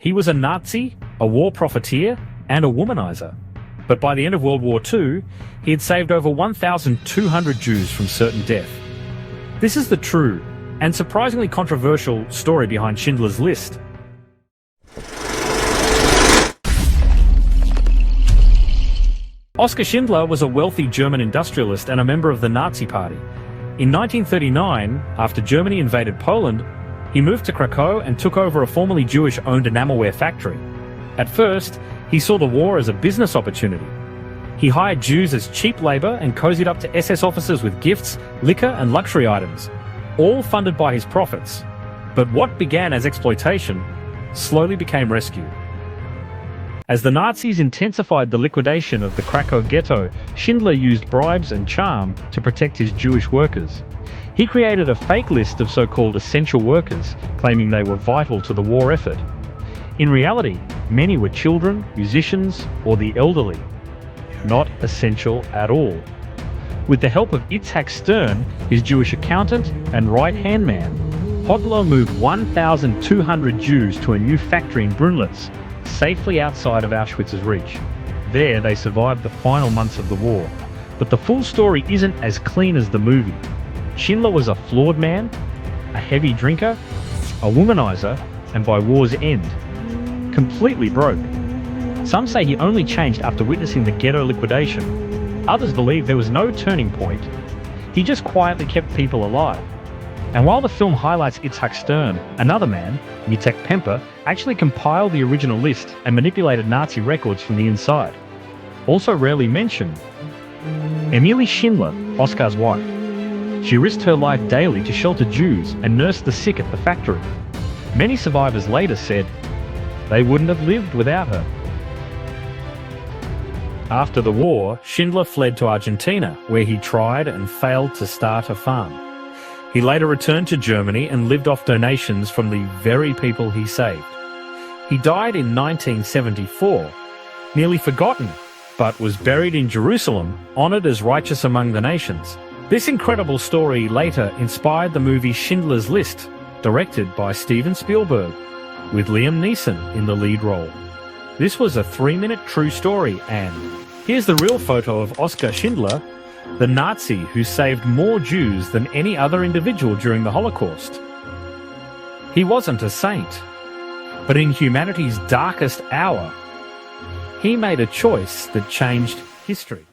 He was a Nazi, a war profiteer, and a womanizer. But by the end of World War II, he had saved over 1,200 Jews from certain death. This is the true, and surprisingly controversial, story behind Schindler's List. Oskar Schindler was a wealthy German industrialist and a member of the Nazi Party. In 1939, after Germany invaded Poland, he moved to Krakow and took over a formerly Jewish-owned enamelware factory. At first, he saw the war as a business opportunity. He hired Jews as cheap labor and cozied up to SS officers with gifts, liquor and luxury items, all funded by his profits. But what began as exploitation slowly became rescue. As the Nazis intensified the liquidation of the Krakow ghetto, Schindler used bribes and charm to protect his Jewish workers. He created a fake list of so-called essential workers, claiming they were vital to the war effort. In reality, many were children, musicians, or the elderly. Not essential at all. With the help of Itzhak Stern, his Jewish accountant and right-hand man, Hodler moved 1,200 Jews to a new factory in Brunlitz, safely outside of Auschwitz's reach. There they survived the final months of the war. But the full story isn't as clean as the movie. Schindler was a flawed man, a heavy drinker, a womanizer, and by war's end, completely broke. Some say he only changed after witnessing the ghetto liquidation. Others believe there was no turning point. He just quietly kept people alive. And while the film highlights Itzhak Stern, another man, Yitzhak Pemper, actually compiled the original list and manipulated Nazi records from the inside. Also rarely mentioned, Emilie Schindler, Oskar's wife. She risked her life daily to shelter Jews and nurse the sick at the factory. Many survivors later said they wouldn't have lived without her. After the war, Schindler fled to Argentina, where he tried and failed to start a farm. He later returned to Germany and lived off donations from the very people he saved. He died in 1974, nearly forgotten, but was buried in Jerusalem, honored as righteous among the nations. This incredible story later inspired the movie Schindler's List, directed by Steven Spielberg, with Liam Neeson in the lead role. This was a 3-minute true story, and here's the real photo of Oskar Schindler, the Nazi who saved more Jews than any other individual during the Holocaust. He wasn't a saint, but in humanity's darkest hour, he made a choice that changed history.